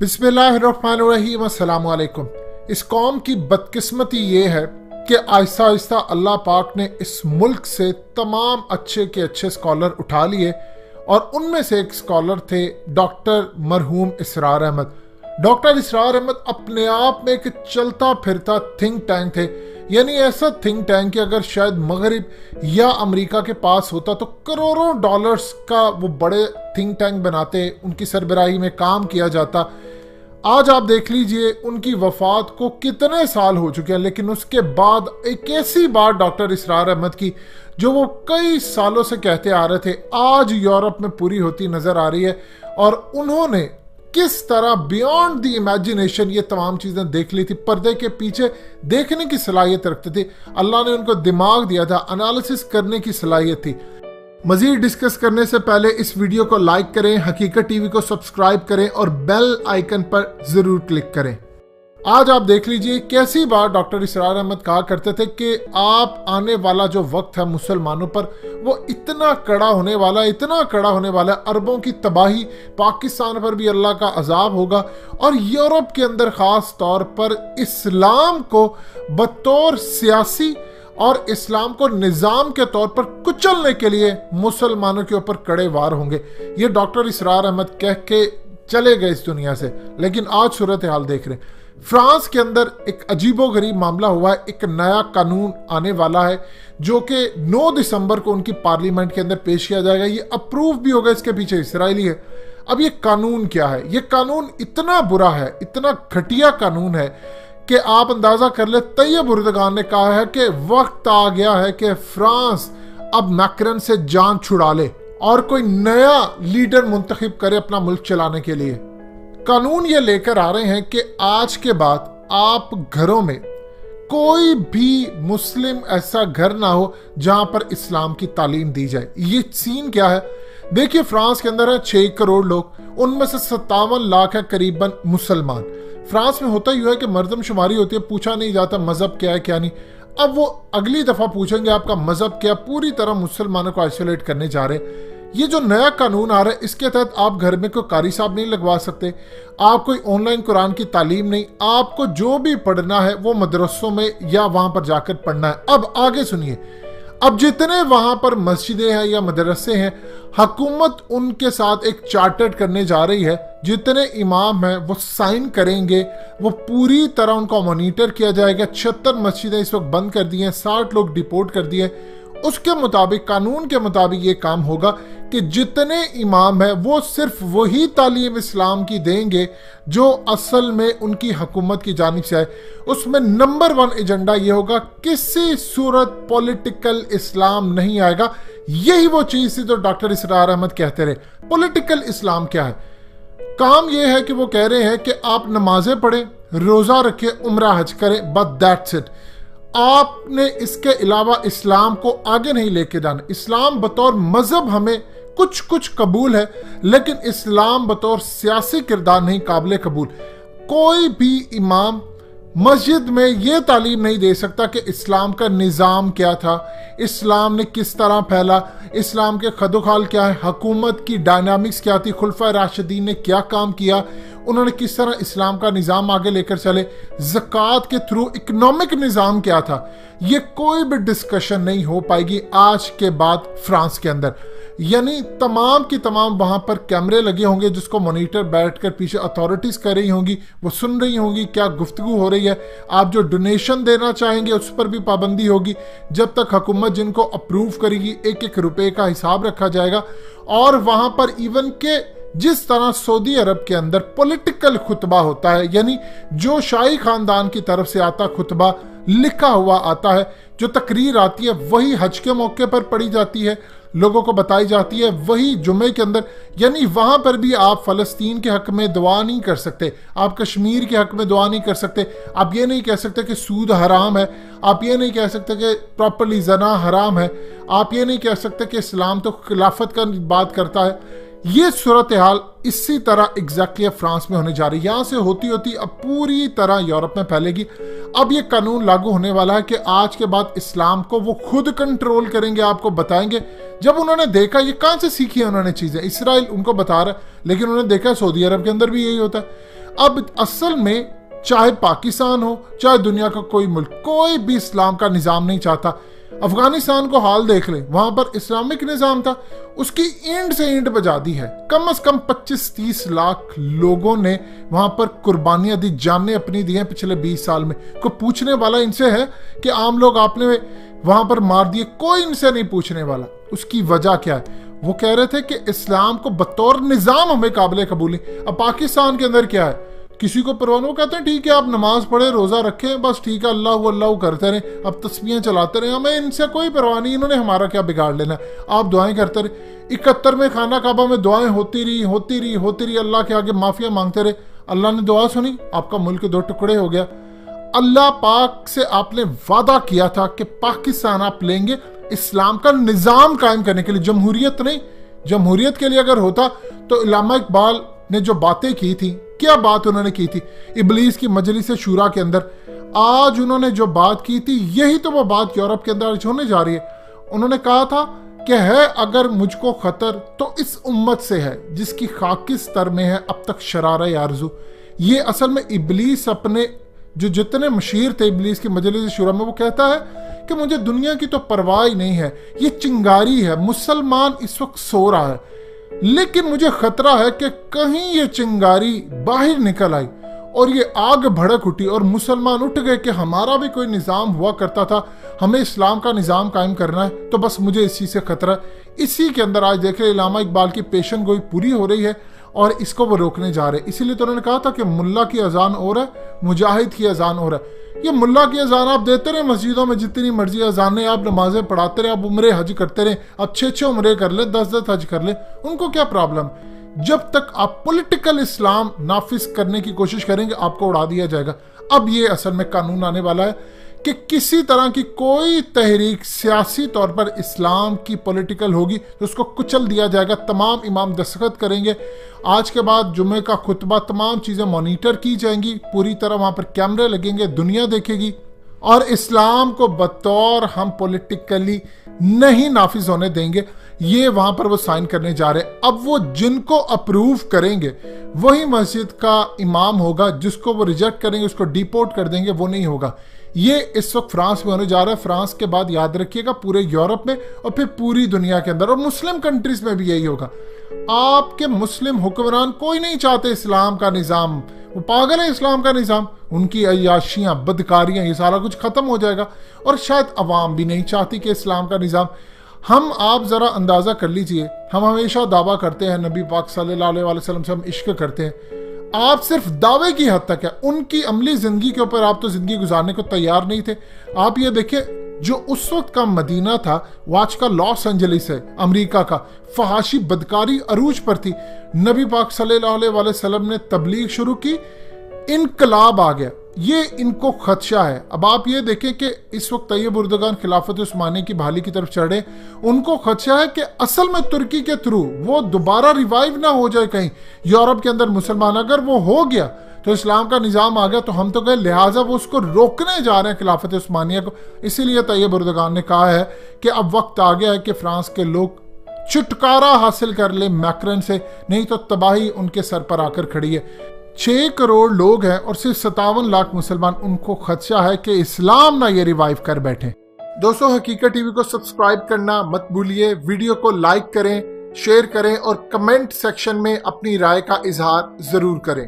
बिस्मिल्लाहिर्रहमानिर्रहीम, अस्सलाम वालेकुम। इस कौम की बदकिस्मती ये है कि आहिस्ता आहिस्ता अल्लाह पाक ने इस मुल्क से तमाम अच्छे के अच्छे स्कॉलर उठा लिए और उनमें से एक स्कॉलर थे डॉक्टर मरहूम इसरार अहमद। डॉक्टर इसरार अहमद अपने आप में एक चलता फिरता थिंक टैंक थे, यानी ऐसा थिंक टैंक कि अगर शायद मगरिब या अमेरिका के पास होता तो करोड़ों डॉलर्स का वो बड़े थिंक टैंक बनाते, उनकी सरबराही में काम किया जाता। आज आप देख लीजिए उनकी वफात को कितने साल हो चुके हैं, लेकिन उसके बाद एक ऐसी बात डॉक्टर इसरार अहमद की जो वो कई सालों से कहते आ रहे थे, आज यूरोप में पूरी होती नजर आ रही है। और उन्होंने किस तरह बियॉन्ड द इमेजिनेशन ये तमाम चीजें देख ली थी, पर्दे के पीछे देखने की सलाहियत रखते थे। अल्लाह ने उनको दिमाग दिया था, एनालिसिस करने की सलाहियत थी। मजीद डिस्कस करने से पहले इस वीडियो को लाइक करें, हकीकत टीवी को सब्सक्राइब करें और बेल आइकन पर जरूर क्लिक करें। आज आप देख लीजिए कैसी बात डॉक्टर इसरार अहमद कहा करते थे कि आप आने वाला जो वक्त है मुसलमानों पर वो इतना कड़ा होने वाला है, इतना कड़ा होने वाला है, अरबों की तबाही, पाकिस्तान पर भी अल्लाह का अजाब होगा और यूरोप के अंदर खास तौर पर इस्लाम को बतौर सियासी और इस्लाम को निजाम के तौर पर कुचलने के लिए मुसलमानों के ऊपर कड़े वार होंगे। ये डॉक्टर इसरार अहमद कह के चले गए इस दुनिया से, लेकिन आज सूरत हाल देख रहे हैं। फ्रांस के अंदर एक अजीबोगरीब मामला हुआ है, एक नया कानून आने वाला है जो कि 9 दिसंबर को उनकी पार्लियामेंट के अंदर पेश किया जाएगा। ये अप्रूव भी होगा, इसके पीछे इसराइली है। अब ये कानून क्या है? ये कानून इतना बुरा है, इतना घटिया कानून है कि आप अंदाजा कर ले। तैयब उर्दगान ने कहा है कि वक्त आ गया है कि फ्रांस अब मैक्रन से जान छुड़ा ले और कोई नया लीडर मुंतखब करे अपना मुल्क चलाने के लिए। कानून ये लेकर आ रहे हैं कि आज के बाद आप घरों में कोई भी मुस्लिम ऐसा घर ना हो जहां पर इस्लाम की तालीम दी जाए। ये सीन क्या है? देखिए, फ्रांस के अंदर है 6 करोड़ लोग, उनमें से 57 लाख है करीबन मुसलमान। फ्रांस में होता ही है कि मर्दमशुमारी होती है, पूछा नहीं जाता मजहब क्या है क्या नहीं। अब वो अगली दफा पूछेंगे आपका मजहब क्या, पूरी तरह मुसलमानों को आइसोलेट करने जा रहे हैं। ये जो नया कानून आ रहा है इसके तहत आप घर में कोई कारी साहब नहीं लगवा सकते, आप कोई ऑनलाइन कुरान की तालीम नहीं, आपको जो भी पढ़ना है वो मदरसों में या वहां पर जाकर पढ़ना है। अब आगे सुनिए, अब जितने वहां पर मस्जिदें हैं या मदरसे हैं, हुकूमत उनके साथ एक चार्टर्ड करने जा रही है। जितने इमाम हैं वो साइन करेंगे, वो पूरी तरह उनको मॉनिटर किया जाएगा। 76 मस्जिदें इस वक्त बंद कर दी हैं, 60 लोग डिपोर्ट कर दिए। उसके मुताबिक, कानून के मुताबिक ये काम होगा कि जितने इमाम हैं वो सिर्फ वही तालीम इस्लाम की देंगे जो असल में उनकी हुकूमत की जानिब से आए। उसमें नंबर 1 एजेंडा ये होगा, किसी सूरत पॉलिटिकल इस्लाम नहीं आएगा। यही वो चीज थी जो डॉक्टर इसरार अहमद कहते रहे। पॉलिटिकल इस्लाम क्या है? काम यह है कि वो कह रहे हैं कि आप नमाजें पढ़ें, रोजा रखें, उम्रा हज करें, बट दैट्स इट। आपने इसके अलावा इस्लाम को आगे नहीं लेके जाना। इस्लाम बतौर मजहब हमें कुछ कुछ कबूल है, लेकिन इस्लाम बतौर सियासी किरदार नहीं काबिल कबूल। कोई भी इमाम मस्जिद में यह तालीम नहीं दे सकता कि इस्लाम का निज़ाम क्या था, इस्लाम ने किस तरह फैला, इस्लाम के खदोखाल क्या है, हुकूमत की डायनामिक्स क्या थी, खुलफाए राशिदीन ने क्या काम किया, उन्होंने किस तरह इस्लाम का निज़ाम आगे लेकर चले, ज़कात के थ्रू इकोनॉमिक निज़ाम क्या था। ये कोई भी डिस्कशन नहीं हो पाएगी आज के बाद फ्रांस के अंदर। यानी तमाम की तमाम वहां पर कैमरे लगे होंगे जिसको मॉनिटर बैठकर पीछे अथॉरिटीज कर रही होंगी, वो सुन रही होंगी क्या गुफ्तगू हो रही है। आप जो डोनेशन देना चाहेंगे उस पर भी पाबंदी होगी। जब तक हुकूमत जिनको अप्रूव करेगी 1-1 रुपए का हिसाब रखा जाएगा। और वहां पर इवन के जिस तरह सऊदी अरब के अंदर पॉलिटिकल खुतबा होता है, यानी जो शाही खानदान की तरफ से आता खुतबा लिखा हुआ आता है, जो तकरीर आती है वही हज के मौके पर पढ़ी जाती है, लोगों को बताई जाती है, वही जुमे के अंदर। यानी वहां पर भी आप फलस्तीन के हक में दुआ नहीं कर सकते, आप कश्मीर के हक में दुआ नहीं कर सकते, आप ये नहीं कह सकते कि सूद हराम है, आप ये नहीं कह सकते कि प्रॉपर्ली जना हराम है, आप ये नहीं कह सकते कि इस्लाम तो खिलाफत का बात करता है। ये सूरत हाल इसी तरह एग्जैक्टली फ्रांस में होने जा रही है। यहां से होती होती अब पूरी तरह यूरोप में फैलेगी। अब ये कानून लागू होने वाला है कि आज के बाद इस्लाम को वो खुद कंट्रोल करेंगे, आपको बताएंगे। जब उन्होंने देखा, ये कहां से सीखी है उन्होंने चीजें, इसराइल उनको बता रहा है, लेकिन उन्होंने देखा सऊदी अरब के अंदर भी यही होता है। अब असल में चाहे पाकिस्तान हो चाहे दुनिया का कोई मुल्क, कोई भी इस्लाम का निजाम नहीं चाहता। अफगानिस्तान को हाल देख लें, वहां पर इस्लामिक निजाम था, उसकी ईंट से ईंट बजा दी है। कम से कम 25-30 लाख लोगों ने वहां पर कुर्बानियां दी, जानें अपनी दी हैं पिछले 20 साल में। कोई पूछने वाला इनसे है कि आम लोग आपने वहां पर मार दिए? कोई इनसे नहीं पूछने वाला। उसकी वजह क्या है? वो कह रहे थे कि इस्लाम को बतौर निजाम हमें काबिल कबूल नहीं। अब पाकिस्तान के अंदर क्या है, किसी को परवाह नहीं, वो कहते हैं ठीक है आप नमाज पढ़े, रोजा रखें, बस ठीक है, अल्लाह अल्लाह करते रहे, अब तस्बीहें चलाते रहे, हमें इनसे कोई परवाह नहीं, इन्होंने हमारा क्या बिगाड़ लेना, आप दुआएं करते रहे। 71 में खाना काबा में दुआएं होती रही, अल्लाह के आगे माफिया मांगते रहे। अल्लाह ने दुआ सुनी, आपका मुल्क 2 टुकड़े हो गया। अल्लाह पाक से आपने वादा किया था कि पाकिस्तान आप लेंगे इस्लाम का निजाम कायम करने के लिए, जमहूरियत नहीं। जमहूरियत के लिए अगर होता तो इल्लामा इकबाल ने जो बातें की थी, क्या बात उन्होंने की थी इबलीस की मजलिस शूरा के अंदर, आज उन्होंने जो बात की थी यही तो वो बात यूरोप के अंदर होने जा रही है। उन्होंने कहा था कि है अगर मुझको खतर तो इस उम्मत से है जिसकी खाकिस्तर में है अब तक शरारा आरज़ू। ये असल में इबलीस अपने जो जितने मशीर थे इबलीस की मजलिस शूरा में, वो कहता है कि मुझे दुनिया की तो परवाह ही नहीं है, ये चिंगारी है, मुसलमान इस वक्त सो रहा है, लेकिन मुझे खतरा है कि कहीं ये चिंगारी बाहर निकल आई और ये आग भड़क उठी और मुसलमान उठ गए कि हमारा भी कोई निज़ाम हुआ करता था, हमें इस्लाम का निज़ाम कायम करना है, तो बस मुझे इसी से खतरा है। इसी के अंदर आज देख रहे इल्लामा इकबाल की पेशन गोई पूरी हो रही है और इसको वो रोकने जा रहे हैं। इसीलिए तो उन्होंने कहा था कि मुल्ला की अजान और है, मुजाहिद की अजान और है। ये मुल्ला की अजान आप देते रहे मस्जिदों में जितनी मर्जी अजानें, आप नमाजें पढ़ाते रहे, आप उम्रे हज करते रहे, आप 6-6 उम्रे कर ले, 10-10 हज कर ले, उनको क्या प्रॉब्लम? जब तक आप पॉलिटिकल इस्लाम नाफिज करने की कोशिश करेंगे आपको उड़ा दिया जाएगा। अब ये असल में कानून आने वाला है कि किसी तरह की कोई तहरीक सियासी तौर पर इस्लाम की पॉलिटिकल होगी तो उसको कुचल दिया जाएगा। तमाम इमाम दस्तखत करेंगे, आज के बाद जुमे का खुतबा, तमाम चीज़ें मॉनिटर की जाएंगी पूरी तरह, वहाँ पर कैमरे लगेंगे, दुनिया देखेगी और इस्लाम को बतौर हम पॉलिटिकली नहीं नाफिज होने देंगे। ये वहाँ पर वो साइन करने जा रहे हैं। अब वो जिनको अप्रूव करेंगे वही मस्जिद का इमाम होगा, जिसको वो रिजेक्ट करेंगे उसको डिपोर्ट कर देंगे, वो नहीं होगा। ये इस वक्त फ्रांस में होने जा रहा है, फ्रांस के बाद याद रखिएगा पूरे यूरोप में और फिर पूरी दुनिया के अंदर और मुस्लिम कंट्रीज में भी यही होगा। आपके मुस्लिम हुक्मरान कोई नहीं चाहते इस्लाम का निज़ाम, वो पागल है इस्लाम का निज़ाम, उनकी अय्याशियाँ बदकारियाँ ये सारा कुछ खत्म हो जाएगा और शायद अवाम भी नहीं चाहती कि इस्लाम का निज़ाम। हम आप ज़रा अंदाज़ा कर लीजिए, हम हमेशा दावा करते हैं नबी पाक सल्लल्लाहु अलैहि वसल्लम से हम इश्क करते हैं, आप सिर्फ दावे की हद तक है, उनकी अमली जिंदगी के ऊपर आप तो जिंदगी गुजारने को तैयार नहीं थे। आप ये देखिए जो उस वक्त का मदीना था वो आज का लॉस एंजलिस है अमेरिका का, फहाशी बदकारी अरूज पर थी। नबी पाक सल्लल्लाहु अलैहि वसल्लम ने तबलीग शुरू की, इनकलाब आ गया, ये इनको खदशा है। अब आप ये देखें कि इस वक्त तैयब उर्दगान खिलाफत उस्मानी की बहाली की तरफ चढ़े, उनको खदशा है कि असल में तुर्की के थ्रू वो दोबारा रिवाइव ना हो जाए कहीं यूरोप के अंदर मुसलमान। अगर वो हो गया तो इस्लाम का निज़ाम आ गया तो हम तो गए, लिहाजा वो उसको रोकने जा रहे हैं खिलाफत उस्मानिया को। इसीलिए तैयब उर्दगान ने कहा है कि अब वक्त आ गया है कि फ्रांस के लोग छुटकारा हासिल कर ले मैक्रन से, नहीं तो तबाही उनके सर पर आकर खड़ी है। 6 करोड़ लोग हैं और सिर्फ 57 लाख मुसलमान, उनको खदशा है कि इस्लाम ना ये रिवाइव कर बैठे। दोस्तों हकीकत टीवी को सब्सक्राइब करना मत भूलिए, वीडियो को लाइक करें, शेयर करें और कमेंट सेक्शन में अपनी राय का इजहार जरूर करें।